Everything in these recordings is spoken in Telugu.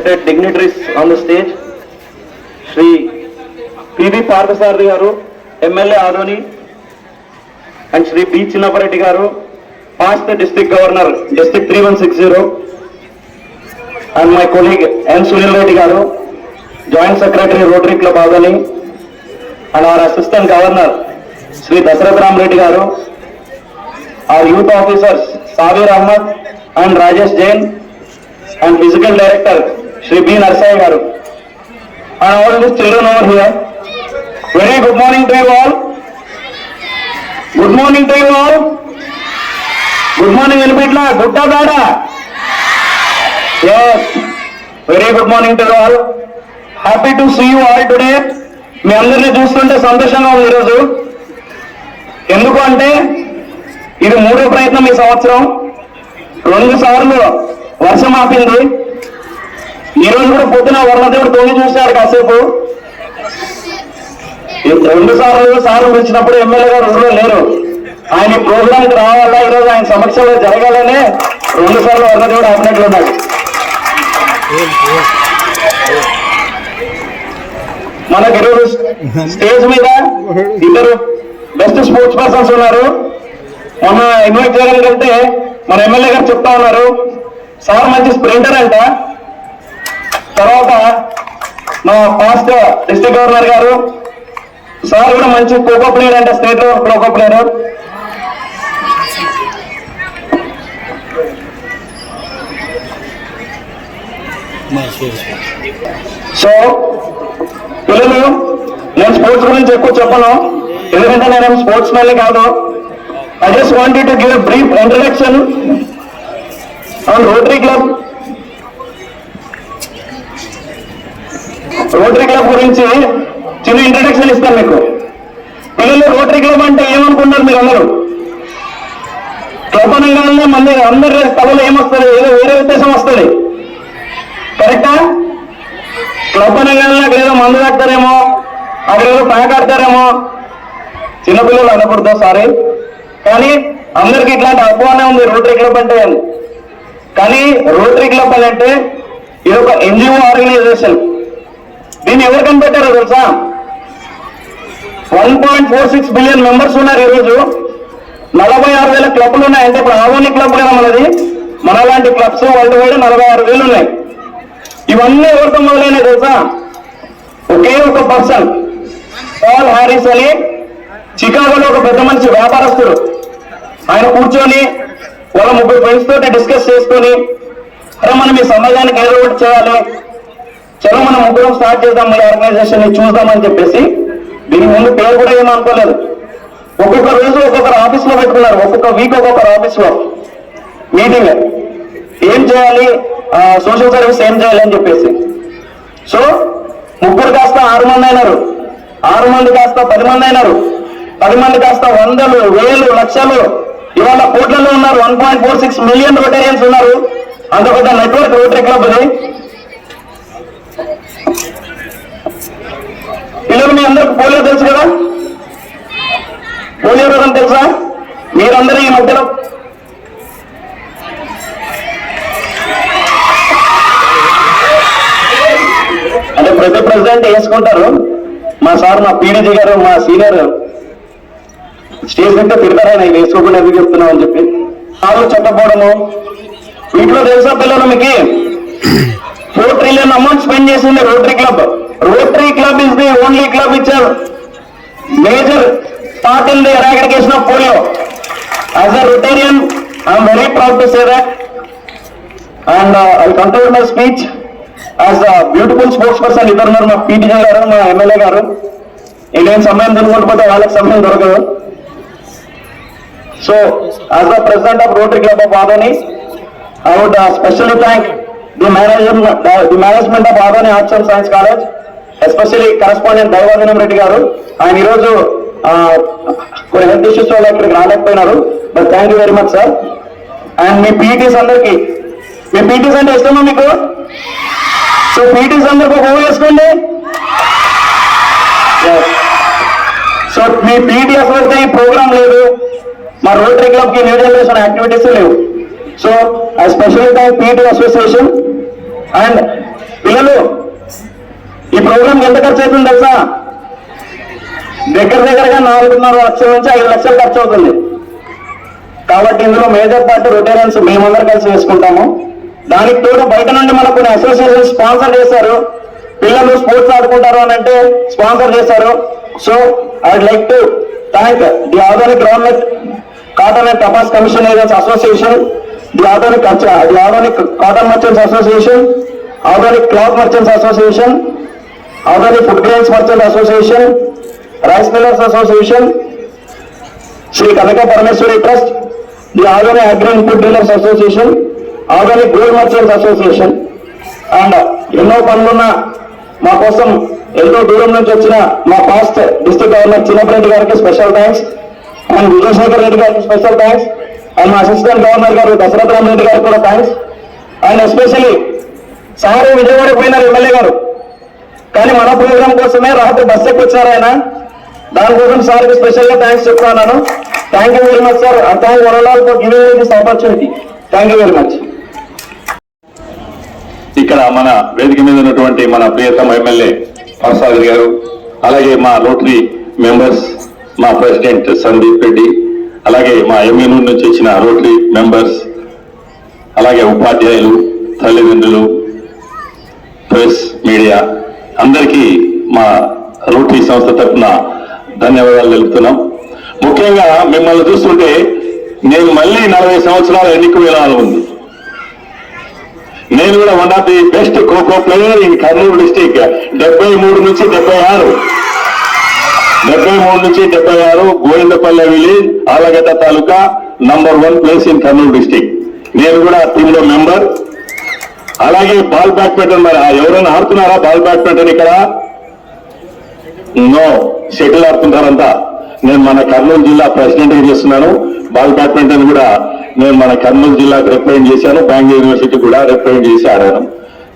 respected dignitaries on the stage, Shri P.V. Parthasarathy garu, MLA Adoni, and Shri B. Chinnapareddy garu, past District Governor, District 3160, and my colleague M. Sunil Reddy garu, Joint Secretary Rotary Club Adoni, and our Assistant Governor, Shri Dasarath Ram Reddy garu, our youth officers, Sabir Ahmad and Rajesh Jain, and Physical Director, Shri B. Narsai garu, and all these children over here. Very good morning to you all. Good morning to you all. Good morning, Elpitla. Gutta Bada. Yes. Very good morning to you all. Happy to see you all today. మీ అందరినీ చూస్తుంటే సంతోషంగా ఉంది ఈరోజు. ఎందుకు అంటే ఇది మూడో ప్రయత్నం ఈ సంవత్సరం. 2 సార్లు వర్షం ఆపింది. ఈరోజు కూడా పొద్దున వర్ణదేవుడు తొంగి చూశారు కాసేపు. 2 సార్లు పిలిచినప్పుడు ఎమ్మెల్యే గారు ఊళ్ళో లేరు. ఆయన ప్రోగ్రాంకి రావాలా, ఈరోజు ఆయన సమక్షంలో జరగాలనే 2 సార్లు వర్ణదేవుడు ఆపినట్లున్నాడు. మనకి ఈరోజు స్టేజ్ మీద 2 బెస్ట్ స్పోర్ట్స్ పర్సన్స్ ఉన్నారు. మొన్న ఇన్వైట్ చేయగలిగితే మన ఎమ్మెల్యే గారు చెప్తా ఉన్నారు, సార్ మంచి స్ప్రింటర్ అంట. తర్వాత మా పాస్ట్ డిస్ట్రిక్ట్ గవర్నర్ గారు, సార్ కూడా మంచి ఖోఖో ప్లేయర్ అంట, state level kho kho player. So పిల్లలు, నేను స్పోర్ట్స్ గురించి ఎక్కువ చెప్పను, ఎందుకంటే నేను స్పోర్ట్స్ మ్యాన్ కాదు. I just wanted to give a brief introduction on Rotary Club. Rotary club గురించి చిన్న ఇంట్రడక్షన్ ఇస్తాను మీకు. పిల్లలు, రోటరీ క్లబ్ అంటే ఏమనుకుంటారు మీరు అందరూ? క్లబ్ అనగానే మళ్ళీ అందరి స్థలంలో ఏమొస్తుంది? ఏదో వేరే ఉద్దేశం వస్తుంది. కరెక్టా? క్లబ్ అనగానే అక్కడ ఏదో మందు కడతారేమో, అక్కడ ఏదో ప్యాక్ ఆడతారేమో. చిన్నపిల్లలు అనకూడదు, సారీ. కానీ అందరికి ఇట్లాంటి అపోహనే ఉంది రోటరీ క్లబ్ అంటే. కానీ రోటరీ క్లబ్ అని అంటే ఇది ఒక ఎన్జిఓ ఆర్గనైజేషన్. దీన్ని ఎవరు కనిపెట్టారో తెలుసా? 1.46 బిలియన్ మెంబర్స్ ఉన్నారు ఈరోజు. 46,000 క్లబ్లు ఉన్నాయి. అంటే ఇప్పుడు ఆవోని క్లబ్ కదా మనది. మనలాంటి క్లబ్స్ వరల్డ్ వైడ్ 46,000 ఉన్నాయి. ఇవన్నీ ఎవరితో మొదలైనవి తెలుసా? ఒకే ఒక పర్సన్, పాల్ హారిస్ అని, చికాగోలో ఒక పెద్ద మనిషి, వ్యాపారస్తుడు. ఆయన కూర్చొని వాళ్ళ 30 ఫ్రెండ్స్ తోటి డిస్కస్ చేసుకొని, అరే మనం ఈ సమాజానికి ఏదో ఒకటి చేయాలి, చలో మనం ముగ్గురం స్టార్ట్ చేద్దాం ఈ ఆర్గనైజేషన్ చూద్దామని చెప్పేసి. దీని ముందు పేరు కూడా ఏమో అనుకోలేదు. ఒక్కొక్క రోజు ఒక్కొక్కరు ఆఫీస్లో పెట్టుకున్నారు, ఒక్కొక్క వీక్ ఒక్కొక్కరు ఆఫీస్లో మీటింగ్. ఏం చేయాలి, సోషల్ సర్వీస్ ఏం చేయాలి అని చెప్పేసి. సో 3 కాస్త 6 మంది అయినారు, 6 మంది కాస్త 10 మంది అయినారు, 10 మంది కాస్త 100,000, 1,000, లక్షలు, ఇవాళ కోట్లలో ఉన్నారు. 1.46 మిలియన్ రోటేరియన్స్ ఉన్నారు. అంత పెద్ద నెట్వర్క్ రోటరీ క్లబ్ అది. పిల్లలు, మీ అందరికి పోలియో తెలుసు కదా? పోలియో రోగం తెలుసా? మీరందరూ ఈ మధ్యలో అంటే ప్రతి ప్రెసిడెంట్ వేసుకుంటారు. మా సార్, మా పీడీజీ గారు, మా సీనియర్ స్టేజ్ అంటే తిడతారా ఇవి వేసుకోకుండా ఎందుకు చెప్తున్నావు అని చెప్పి. సార్లు చెప్పకపోవడము. వీటిలో తెలుసా పిల్లలు మీకు 4 trillion అమౌంట్ స్పెండ్ చేసింది Rotary club. Rotary club is the only club which are major part in the eradication of polio. As a Rotarian I'm very proud to say that. And I conclude my speech as a beautiful sports person. ఇద్దరున్నారు, మా పీటీజీ గారు, మా ఎమ్మెల్యే గారు. నేను సమయం తిరుగుకుంటుపోతే వాళ్ళకి సమయం దొరకదు. So as the president of rotary club of Adoni, I would specially thank the management of Adoni Arts and Science College, especially correspondent Daivadanam Reddy garu. ఆయన ఈరోజు కొన్ని హెల్త్ ఇష్యూస్ వల్ల ఇక్కడికి రాలేకపోయినారు. But thank you very much sir. And మీ పీటీస్ అందరికి, మీ పీటీస్ అంటే ఇష్టమా మీకు? సో పీటీస్ అందరికి ఒక ఓ వేసుకోండి. సో మీ పీటీ అసలు ఈ ప్రోగ్రామ్ లేదు, మా రోటరీ క్లబ్ కి న్యూ జనరేషన్ యాక్టివిటీస్ లేవు. So I specially thank PT Association and పిల్లలు ఈ ప్రోగ్రామ్ ఎంత ఖర్చు అవుతుంది తెలుసా? దగ్గరగా 4.5 లక్షల నుంచి 5 లక్షలు ఖర్చు అవుతుంది. కాబట్టి ఇందులో మేజర్ పార్ట్ రొటేరియన్స్ మేమందరం కలిసి వేసుకుంటాము. దానికి తోడు బయట నుండి మనకు కొన్ని అసోసియేషన్ స్పాన్సర్ చేశారు. పిల్లలు స్పోర్ట్స్ ఆడుకుంటారు అని అంటే స్పాన్సర్ చేశారు. So I'd like to thank the organic government cotton and టపాస్ commission agents association, the organic cotton merchants association, organic cloth merchants association, organic food grains merchant association, rice millers association, Shri Kanaka Parameshwari trust, the organic agri input dealers association, organic gold merchants association. And ఎన్నో పనులున్న మా కోసం ఎంతో దూరం నుంచి వచ్చిన మా పాస్ట్ డిస్ట్రిక్ట్ గవర్నర్ చిన్నపరెడ్డి గారికి special thanks, and Vijayasekhar Reddy గారికి స్పెషల్ థ్యాంక్స్, అండ్ మా అసిస్టెంట్ గవర్నర్ గారు దశరథరామ్ రెడ్డి గారికి కూడా థ్యాంక్స్. అండ్ ఎస్పెషల్లీ సార్ విజయవాడకు పోయినారు ఎమ్మెల్యే గారు, కానీ మన ప్రోగ్రాం కోసమే రాత్రి బస్ ఎక్కి వచ్చారు ఆయన. దానికోసం సార్కి స్పెషల్ గా థ్యాంక్స్ చెప్తున్నాను. Thank you very much sir. Thank one all for giving this opportunity. Thank you very much. ఇక్కడ మన వేదిక మీద ఉన్నటువంటి మన ప్రియతమ ఎమ్మెల్యే పరసాగర్ గారు, అలాగే మా రోటరీ మెంబర్స్, మా ప్రెసిడెంట్ సందీప్ రెడ్డి, అలాగే మా ఎమ్మెల్యే నుంచి వచ్చిన రోటరీ మెంబర్స్, అలాగే ఉపాధ్యాయులు, తల్లిదండ్రులు, ప్రెస్, మీడియా అందరికీ మా రోటరీ సంస్థ తరఫున ధన్యవాదాలు తెలుపుతున్నాం. ముఖ్యంగా మిమ్మల్ని చూస్తుంటే నేను మళ్ళీ 40 సంవత్సరాల ఎన్నిక వేలాలు ఉంది. నేను కూడా one of the best kho kho player in Kurnool district. 73 నుంచి 76 Govindapalle village, Allagadda taluka, number 1 place in Kurnool district. నేను కూడా టీమ్ లో మెంబర్. అలాగే బాల్ బ్యాడ్మింటన్, మరి ఎవరైనా ఆడుతున్నారా బాల్ బ్యాడ్మింటన్ ఇక్కడ? నో, షటిల్ ఆడుతుంటారంతా. నేను మన కర్నూలు జిల్లా ప్రెసిడెంట్ గా చేస్తున్నాను. బాల్ బ్యాడ్మింటన్ కూడా నేను మన కర్నూలు జిల్లాకు రిప్రజెంట్ చేశాను, బెంగళూరు యూనివర్సిటీ కూడా రిప్రజెంట్ చేసి ఆడాను.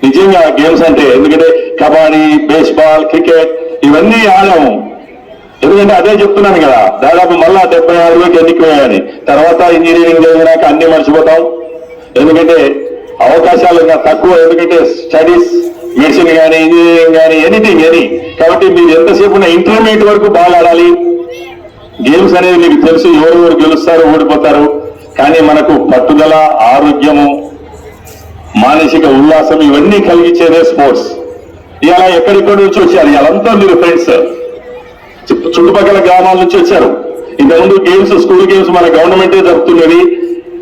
నిజంగా గేమ్స్ అంటే, ఎందుకంటే కబడ్డీ, బేస్బాల్, క్రికెట్ ఇవన్నీ ఆడాము. ఎందుకంటే అదే చెప్తున్నాను కదా, దాదాపు మళ్ళా 76 ఎన్నికయ్యాయని. తర్వాత ఇంజనీరింగ్ చదివినాక అన్ని మర్చిపోతాం, ఎందుకంటే అవకాశాలు ఇంకా తక్కువ. ఎందుకంటే స్టడీస్, మెడిసిన్ కానీ, ఇంజనీరింగ్ కానీ, ఎనీథింగ్ ఎనీ. కాబట్టి మీరు ఎంతసేపు ఉన్న ఇంటర్మీడియట్ వరకు బాగా ఆడాలి. గేమ్స్ అనేది మీకు తెలుసు, ఎవరెవరు గెలుస్తారు, ఓడిపోతారు. కానీ మనకు పట్టుదల, ఆరోగ్యము, మానసిక ఉల్లాసం ఇవన్నీ కలిగించేదే స్పోర్ట్స్. ఇలా ఎక్కడెక్కడి నుంచి వచ్చారు, ఇలాంతా మీరు ఫ్రెండ్స్ చుట్టుపక్కల గ్రామాల నుంచి వచ్చారు. ఇంతకుముందు గేమ్స్, స్కూల్ గేమ్స్ మన గవర్నమెంటే జరుపుతున్నది,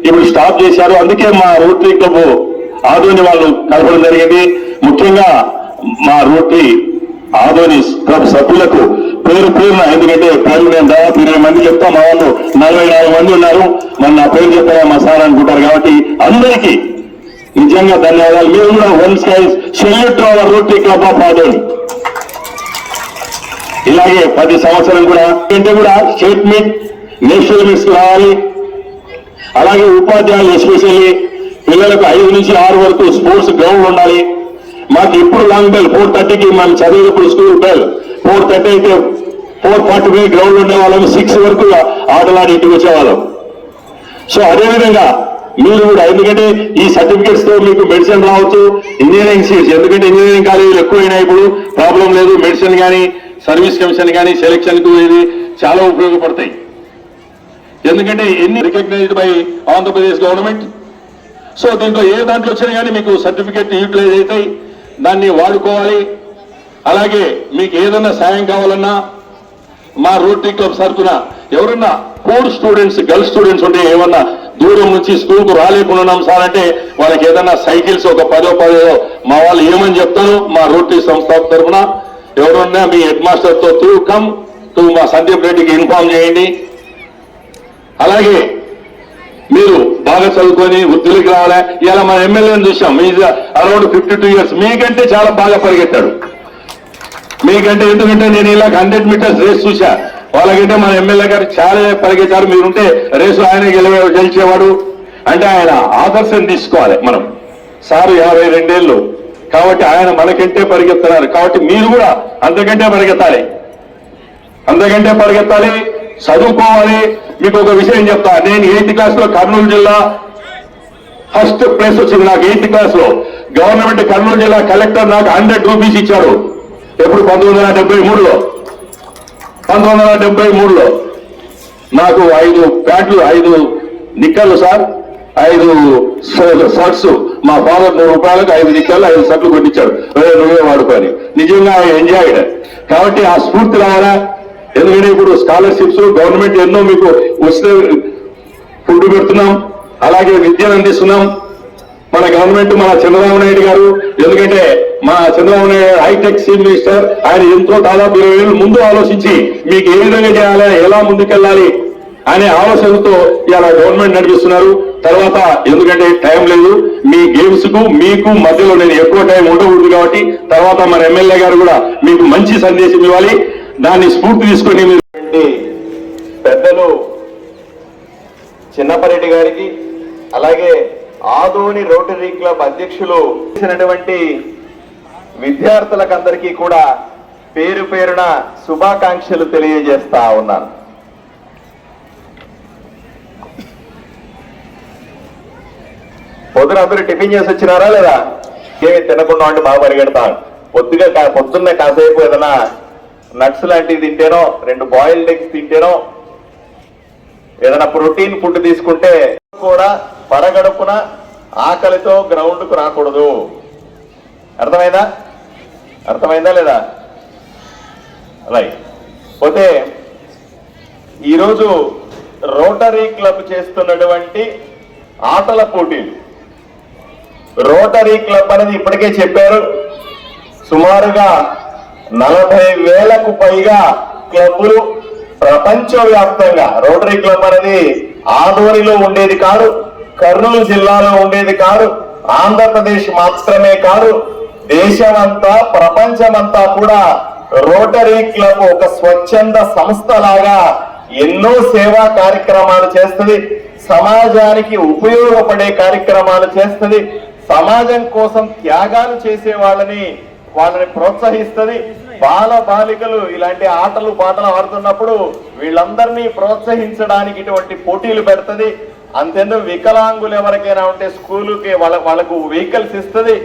ఇప్పుడు స్టాప్ చేశారు. అందుకే మా రోటరీ క్లబ్ ఆదోని వాళ్ళు కలపడం జరిగింది. ముఖ్యంగా మా రోటరీ ఆదోని క్లబ్ సభ్యులకు పేరు పేరున, ఎందుకంటే పేరు నేను దాదాపు 20 మంది చెప్తా, మా వాళ్ళు 44 మంది ఉన్నారు. మరి నా పేరు చెప్తారా మా సార్ అనుకుంటారు. కాబట్టి అందరికీ నిజంగా ధన్యవాదాలు. మీరు కూడా one skies salute to our rotary club of Adoni. ఇలాగే 10 సంవత్సరం కూడా స్టేట్ మీట్, నేషనల్ మీట్స్ రావాలి. అలాగే ఉపాధ్యాయులు ఎస్పెషల్లీ పిల్లలకు 5 నుంచి 6 వరకు స్పోర్ట్స్ గ్రౌండ్ ఉండాలి. మాకు ఇప్పుడు లాంగ్ బెల్ 4:30కి మనం చదివేటప్పుడు స్కూల్ బెల్ 4:30 అయితే 4:45 గ్రౌండ్ ఉండేవాళ్ళం. 6 వరకు ఆటలాడి ఇంటికి వచ్చేవాళ్ళం. సో అదేవిధంగా మీరు కూడా, ఎందుకంటే ఈ సర్టిఫికేట్స్ తో మీకు మెడిసిన్ రావచ్చు, ఇంజనీరింగ్ సీట్స్, ఎందుకంటే ఇంజనీరింగ్ కాలేజీలు ఎక్కువైనాయి ఇప్పుడు, ప్రాబ్లం లేదు. మెడిసిన్ కానీ, సర్వీస్ కమిషన్ కానీ, సెలక్షన్ కు ఇది చాలా ఉపయోగపడతాయి. ఎందుకంటే ఎన్ని recognised by Andhra Pradesh government. So దీంట్లో ఏ దాంట్లో వచ్చినా కానీ మీకు సర్టిఫికేట్ యూటిలైజ్ అవుతాయి, దాన్ని వాడుకోవాలి. అలాగే మీకు ఏదన్నా సాయం కావాలన్నా మా రోటరీ క్లబ్ తరఫున ఎవరన్నా పూర్ స్టూడెంట్స్, గర్ల్స్ స్టూడెంట్స్ ఉంటే, ఏమన్నా దూరం నుంచి స్కూల్ కు రాలేకున్నాం సార్ అంటే, వాళ్ళకి ఏదన్నా సైకిల్స్ ఒక 10 మా వాళ్ళు ఏమని చెప్తారు, మా రోటరీ సంస్థ తరఫున ఎవరున్నా మీ హెడ్ మాస్టర్ తో త్రూ కమ్ టు మా సందీప్ రెడ్డికి ఇన్ఫార్మ్ చేయండి. అలాగే మీరు బాగా చదువుకొని వృద్ధులకి రావాలి. ఇలా మన ఎమ్మెల్యేని చూసాం, ఈజ్ అరౌండ్ 52 years. మీకంటే చాలా బాగా పరిగెత్తాడు. మీకంటే, ఎందుకంటే నేను ఇలా 100 మీటర్స్ రేస్ చూసా. వాళ్ళకంటే మన ఎమ్మెల్యే గారు చాలా పరిగెత్తారు. మీరుంటే రేసు ఆయన గెలిచేవాడు. అంటే ఆయన ఆదర్శం తీసుకోవాలి మనం. సారు 52 ఏళ్ళు కాబట్టి ఆయన మనకంటే పరిగెత్తున్నారు. కాబట్టి మీరు కూడా అంతకంటే పరిగెత్తాలి, చదువుకోవాలి. మీకు ఒక విషయం చెప్తా, నేను 8th క్లాస్ లో కర్నూలు జిల్లా ఫస్ట్ ప్లేస్ వచ్చింది నాకు 8th క్లాస్ లో. గవర్నమెంట్ కర్నూలు జిల్లా కలెక్టర్ నాకు 100 రూపీస్ ఇచ్చాడు. ఎప్పుడు 1973లో. 1973లో నాకు 5 ప్యాంట్లు, 5 నిక్కర్లు సార్, 5 షర్ట్స్. మా ఫాదర్ 100 రూపాయలకు 5 నిక్కర్లు 5 షర్ట్లు కొట్టించాడు. నువ్వే వాడుకొని. నిజంగా ఎంజాయ్డ్. కాబట్టి ఆ స్ఫూర్తి రావాలా? ఎందుకంటే ఇప్పుడు స్కాలర్షిప్స్ గవర్నమెంట్ ఎన్నో మీకు ఉచిత ఫుడ్ పెడుతున్నాం, అలాగే విద్యను అందిస్తున్నాం. మన గవర్నమెంట్, మన చంద్రబాబు నాయుడు గారు, ఎందుకంటే మా Chandrababu Naidu hi tech chief minister, ఆయన ఎంతో దాదాపు 20 ఏళ్ళు ముందు ఆలోచించి మీకు ఏ విధంగా చేయాలి, ఎలా ముందుకెళ్ళాలి అనే ఆలోచనతో ఇలా గవర్నమెంట్ నడిపిస్తున్నారు. తర్వాత ఎందుకంటే టైం లేదు, మీ గేమ్స్ కు మీకు మధ్యలో నేను ఎక్కువ టైం ఉండకూడదు కాబట్టి తర్వాత మన ఎమ్మెల్యే గారు కూడా మీకు మంచి సందేశం ఇవ్వాలి. దాన్ని స్ఫూర్తి తీసుకొని మీరు పెద్దలు చిన్నపరెడ్డి గారికి, అలాగే ఆదోని రోటరీ క్లబ్ అధ్యక్షులు చేసినటువంటి విద్యార్థులకందరికీ కూడా పేరు పేరున శుభాకాంక్షలు తెలియజేస్తా ఉన్నాను. పొద్దున అందరూ టిఫిన్ చేసి వచ్చినారా లేదా? ఏమి తినకుండా అంటే బాగా పరిగెడతాను. పొద్దున్నే కాసేపు ఏదైనా నట్స్ లాంటివి తింటేనో, 2 బాయిల్డ్ ఎగ్స్ తింటేనో, ఏదైనా ప్రోటీన్ ఫుడ్ తీసుకుంటే కూడా పరగడుపున ఆకలితో గ్రౌండ్ కు రాకూడదు. అర్థమైందా? అర్థమైందా లేదా? రైట్. పోతే ఈరోజు రోటరీ క్లబ్ చేస్తున్నటువంటి ఆటల పోటీలు. రోటరీ క్లబ్ అనేది ఇప్పటికే చెప్పారు, సుమారుగా 40,000కు పైగా క్లబ్బులు ప్రపంచవ్యాప్తంగా. రోటరీ క్లబ్ అనేది ఆదోనిలో ఉండేది కాదు, కర్నూలు జిల్లాలో ఉండేది కాదు, ఆంధ్రప్రదేశ్ మాత్రమే కాదు, దేశమంతా ప్రపంచమంతా కూడా రోటరీ క్లబ్ ఒక స్వచ్ఛంద సంస్థ లాగా ఎన్నో సేవా కార్యక్రమాలు చేస్తుంది, సమాజానికి ఉపయోగపడే కార్యక్రమాలు చేస్తుంది, సమాజం కోసం త్యాగాలు చేసే వాళ్ళని ప్రోత్సహిస్తుంది. బాల బాలికలు ఇలాంటి ఆటలు పాటలు ఆడుతున్నప్పుడు వీళ్ళందరినీ ప్రోత్సహించడానికి ఇటువంటి పోటీలు పెడుతుంది. అంతెందుకు వికలాంగులు ఎవరికైనా ఉంటే స్కూలుకి వాళ్ళకు వెహికల్స్ ఇస్తుంది,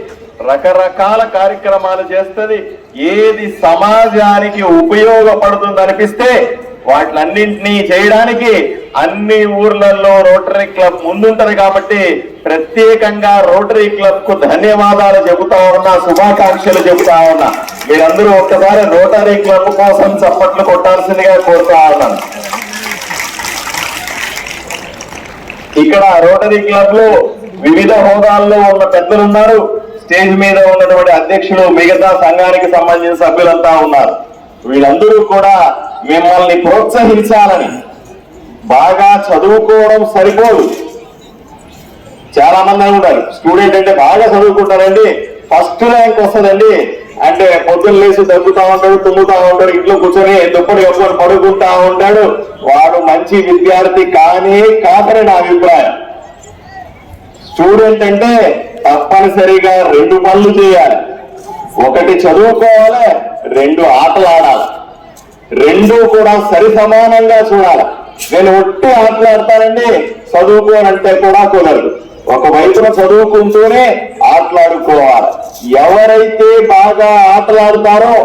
రకరకాల కార్యక్రమాలు చేస్తుంది. ఏది సమాజానికి ఉపయోగపడుతుంది అనిపిస్తే వాటిలన్నింటినీ చేయడానికి అన్ని ఊర్లలో రోటరీ క్లబ్ ముందుంటది. కాబట్టి ప్రత్యేకంగా రోటరీ క్లబ్ కు ధన్యవాదాలు చెబుతా ఉన్నా, శుభాకాంక్షలు చెబుతా ఉన్నా. మీరందరూ ఒక్కసారి రోటరీ క్లబ్ కోసం చప్పట్లు కొట్టాల్సిందిగా కోరుతా ఉన్నాను. ఇక్కడ రోటరీ క్లబ్ లో వివిధ హోదాల్లో ఉన్న పెద్దలు ఉన్నారు. స్టేజ్ మీద ఉన్నటువంటి అధ్యక్షులు, మిగతా సంఘానికి సంబంధించిన సభ్యులంతా ఉన్నారు. వీళ్ళందరూ కూడా మిమ్మల్ని ప్రోత్సహించాలని. బాగా చదువుకోవడం సరిపోదు. చాలా మంది అనుకుంటారు స్టూడెంట్ అంటే బాగా చదువుకుంటారండి, ఫస్ట్ ర్యాంక్ వస్తుందండి అంటే పొద్దున్న లేచి దగ్గుతా ఉంటాడు, తుమ్ముతా ఉంటాడు, ఇంట్లో కూర్చొని దుప్పటి కప్పుకొని పడుకుంటా ఉంటాడు, వాడు మంచి విద్యార్థి కానీ కాదని నా అభిప్రాయం. స్టూడెంట్ అంటే తప్పనిసరిగా 2 పనులు చేయాలి. ఒకటి చదువుకోవాలి, 2 ఆటలు ఆడాలి. 2 కూడా సరి సమానంగా చూడాలి. నేను ఒట్టి ఆటలాడతానండి, చదువుకోనంటే కూడా కుదరదు. ఒకవైపున చదువుకుంటూనే ఆటలాడుకోవాలి. ఎవరైతే బాగా ఆటలాడుతారో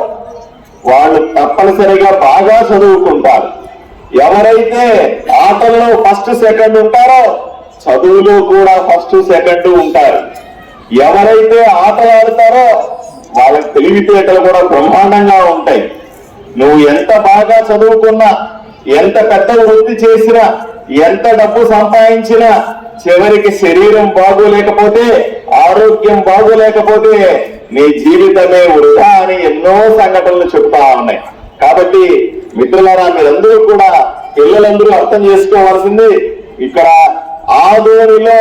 వాళ్ళు తప్పనిసరిగా బాగా చదువుకుంటారు. ఎవరైతే ఆటల్లో ఫస్ట్ సెకండ్ ఉంటారో చదువులో కూడా ఫస్ట్ సెకండ్ ఉంటారు. ఎవరైతే ఆటలాడుతారో వాళ్ళ తెలివితేటలు కూడా బ్రహ్మాండంగా ఉంటాయి. నువ్వు ఎంత బాగా చదువుకున్నా, ఎంత పెద్ద వృత్తి చేసినా, ఎంత డబ్బు సంపాదించినా చివరికి శరీరం బాగోలేకపోతే, ఆరోగ్యం బాగోలేకపోతే నీ జీవితమే వృధా అని ఎన్నో సంఘటనలు చెప్తా ఉన్నాయి. కాబట్టి మిత్రులారా, మీరందరూ కూడా పిల్లలందరూ అర్థం చేసుకోవాల్సింది, ఇక్కడ ఆదోనిలో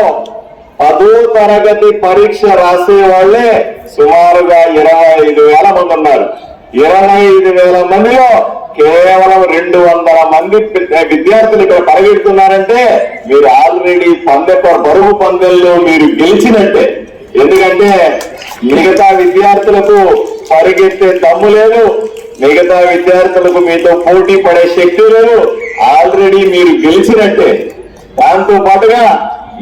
10వ తరగతి పరీక్ష రాసే వాళ్ళే సుమారుగా 25,000 మంది ఉన్నారు. 25,000 మందిలో కేవలం 200 మంది విద్యార్థులు ఇక్కడ పరిగెడుతున్నారంటే మీరు ఆల్రెడీ బరువు పందెల్లో మీరు గెలిచినట్టే. ఎందుకంటే మిగతా విద్యార్థులకు పరిగెత్తే దమ్ము లేదు, మిగతా విద్యార్థులకు మీతో పోటీ పడే శక్తి లేదు, ఆల్రెడీ మీరు గెలిచినట్టే. దాంతో పాటుగా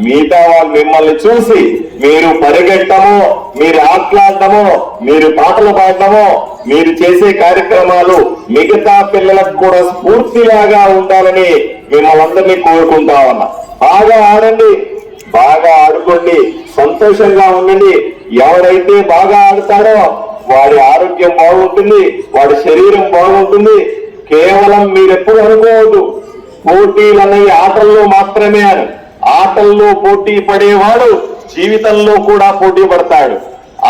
మిగతా వాళ్ళు మిమ్మల్ని చూసి మీరు పరిగెట్టమో, మీరు ఆటలాడటమో, మీరు పాటలు పాడటమో, మీరు చేసే కార్యక్రమాలు మిగతా పిల్లలకు కూడా స్ఫూర్తిలాగా ఉండాలని మిమ్మల్ని అందరినీ కోరుకుంటా ఉన్నా. బాగా ఆడండి, బాగా ఆడుకోండి, సంతోషంగా ఉండండి. ఎవరైతే బాగా ఆడతారో వాడి ఆరోగ్యం బాగుంటుంది, వాడి శరీరం బాగుంటుంది. కేవలం మీరెప్పుడు అనుకోవద్దు పోటీలు అనేవి ఆటల్లో మాత్రమే అని. ఆటల్లో పోటీ పడేవాడు జీవితంలో కూడా పోటీ పడతాడు.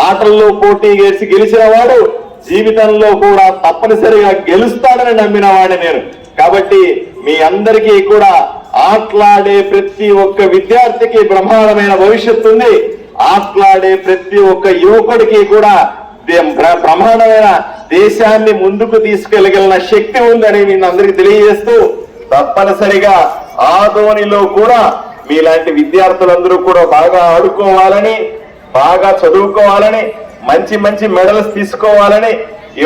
ఆటల్లో పోటీ గెలిచిన వాడు జీవితంలో కూడా తప్పనిసరిగా గెలుస్తాడని నమ్మిన వాడిని నేను. కాబట్టి మీ అందరికీ కూడా ఆటలాడే ప్రతి ఒక్క విద్యార్థికి బ్రహ్మాండమైన భవిష్యత్తు ఉంది. ఆటలాడే ప్రతి ఒక్క యువకుడికి కూడా బ్రహ్మాండమైన దేశాన్ని ముందుకు తీసుకెళ్లగలిగిన శక్తి ఉందని నేను అందరికీ తెలియజేస్తూ, తప్పనిసరిగా ఆదోనిలో కూడా మీలాంటి విద్యార్థులందరూ కూడా బాగా ఆడుకోవాలని, బాగా చదువుకోవాలని, మంచి మంచి మెడల్స్ తీసుకోవాలని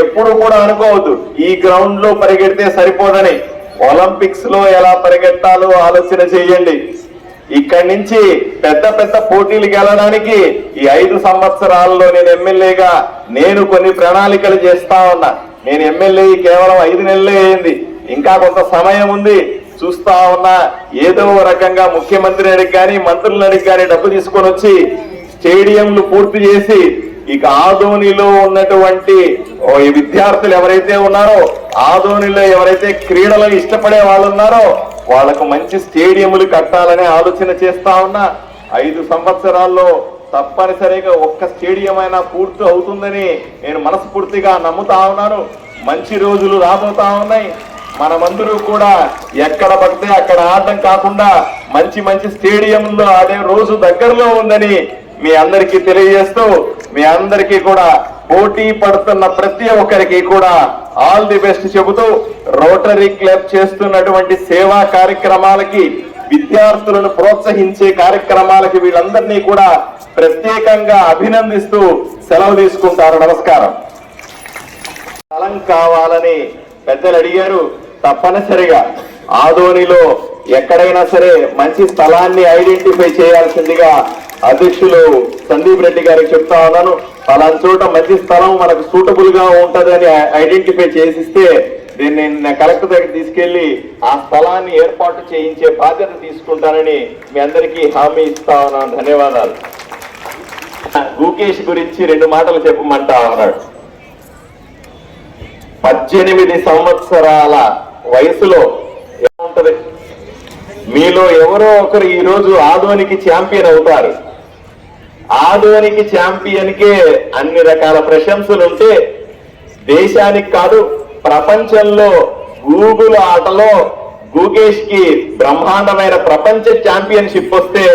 ఎప్పుడు కూడా అనుకోవద్దు ఈ గ్రౌండ్ లో పరిగెడితే సరిపోదని. ఒలింపిక్స్ లో ఎలా పరిగెట్టాలో ఆలోచన చేయండి. ఇక్కడి నుంచి పెద్ద పెద్ద పోటీలకు వెళ్ళడానికి ఈ 5 సంవత్సరాల్లో నేను ఎమ్మెల్యేగా నేను కొన్ని ప్రణాళికలు చేస్తా ఉన్నా. నేను ఎమ్మెల్యే కేవలం 5 నెలలే అయింది, ఇంకా కొంత సమయం ఉంది. చూస్తా ఉన్నా ఏదో రకంగా ముఖ్యమంత్రి అడిగి కానీ మంత్రులను అడిగి కానీ డబ్బు తీసుకొని వచ్చి స్టేడియంలు పూర్తి చేసి ఇక ఆదోనిలో ఉన్నటువంటి విద్యార్థులు ఎవరైతే ఉన్నారో, ఆదోనిలో ఎవరైతే క్రీడలు ఇష్టపడే వాళ్ళు ఉన్నారో వాళ్లకు మంచి స్టేడియంలు కట్టాలనే ఆలోచన చేస్తా ఉన్నా. 5 సంవత్సరాల్లో తప్పనిసరిగా ఒక్క స్టేడియం అయినా పూర్తి అవుతుందని నేను మనస్ఫూర్తిగా నమ్ముతా ఉన్నాను. మంచి రోజులు రాబోతా ఉన్నాయి. మనమందరూ కూడా ఎక్కడ పడితే అక్కడ ఆడటం కాకుండా మంచి మంచి స్టేడియంలో ఆడే రోజు దగ్గరలో ఉందని మీ అందరికీ తెలియజేస్తూ, మీ అందరికీ కూడా పోటీ పడుతున్న ప్రతి ఒక్కరికి కూడా ఆల్ ది బెస్ట్ చెబుతూ, రోటరీ క్లబ్ చేస్తున్నటువంటి సేవా కార్యక్రమాలకి, విద్యార్థులను ప్రోత్సహించే కార్యక్రమాలకి వీళ్ళందరినీ కూడా ప్రత్యేకంగా అభినందిస్తూ సెలవు తీసుకుంటారు. నమస్కారం. స్థలం కావాలని పెద్దలు అడిగారు. తప్పనిసరిగా ఆదోనిలో ఎక్కడైనా సరే మంచి స్థలాన్ని ఐడెంటిఫై చేయాల్సిందిగా అధ్యక్షులు సందీప్ రెడ్డి గారికి చెప్తా ఉన్నాను. అలాంటి చోట మంచి స్థలం మనకు సూటబుల్ గా ఉంటదని ఐడెంటిఫై చేసిస్తే దీన్ని కలెక్టర్ దగ్గర తీసుకెళ్లి ఆ స్థలాన్ని ఏర్పాటు చేయించే బాధ్యత తీసుకుంటానని మీ అందరికీ హామీ ఇస్తా ఉన్నాను. ధన్యవాదాలు. గుకేష్ గురించి 2 మాటలు చెప్పమంటా ఉన్నాడు. 18 సంవత్సరాల వయసులో ఏముంటది, మీలో ఎవరో ఒకరు ఈ రోజు ఆదోనికి ఛాంపియన్ అవుతారు. ఆదోనికి ఛాంపియన్ కే అన్ని రకాల ప్రశంసలు ఉంటే దేశానికి కాదు ప్రపంచంలో గూగుల్ ఆటలో గుకేష్ కి బ్రహ్మాండమైన ప్రపంచ ఛాంపియన్షిప్ వస్తే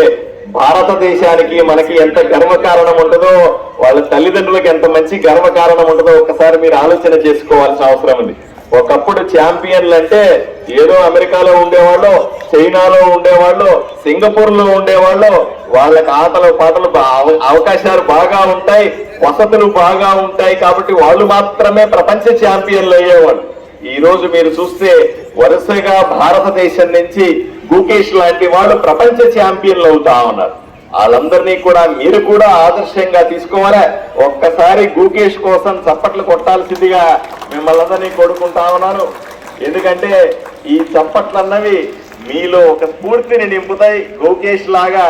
భారతదేశానికి మనకి ఎంత గర్వకారణం ఉంటుందో, వాళ్ళ తల్లిదండ్రులకు ఎంత మంచి గర్వకారణం ఉంటుందో ఒకసారి మీరు ఆలోచన చేసుకోవాల్సిన అవసరం ఉంది. ఒకప్పుడు ఛాంపియన్లు అంటే ఏదో అమెరికాలో ఉండేవాళ్ళు, చైనాలో ఉండేవాళ్ళు, సింగపూర్ లో ఉండేవాళ్ళు. వాళ్ళకి ఆటలు పాటలు అవకాశాలు బాగా ఉంటాయి, వసతులు బాగా ఉంటాయి కాబట్టి వాళ్ళు మాత్రమే ప్రపంచ ఛాంపియన్లు అయ్యేవాళ్ళు. ఈ రోజు మీరు చూస్తే వరుసగా భారతదేశం నుంచి గుకేష్ లాంటి వాళ్ళు ప్రపంచ ఛాంపియన్లు అవుతా ఉన్నారు. వాళ్ళందరినీ కూడా మీరు కూడా ఆదర్శంగా తీసుకోవాలా. ఒక్కసారి గుకేష్ కోసం చప్పట్లు కొట్టాల్సిందిగా మిమ్మల్ని అందరినీ కోరుకుంటా ఉన్నాను. ఎందుకంటే ఈ చప్పట్లు అన్నవి మీలో ఒక స్ఫూర్తిని నింపుతాయి. గుకేష్ లాగా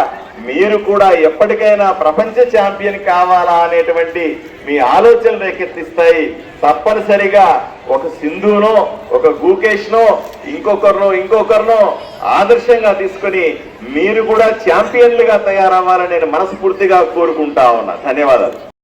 మీరు కూడా ఎప్పటికైనా ప్రపంచ ఛాంపియన్ కావాలా అనేటువంటి మీ ఆలోచనలు రేకెత్తిస్తాయి. తప్పనిసరిగా ఒక సింధునో, ఒక గుకేష్నో, ఇంకొకరినో ఆదర్శంగా తీసుకొని మీరు కూడా ఛాంపియన్లుగా తయారవ్వాలని నేను మనస్ఫూర్తిగా కోరుకుంటా ఉన్నా. ధన్యవాదాలు.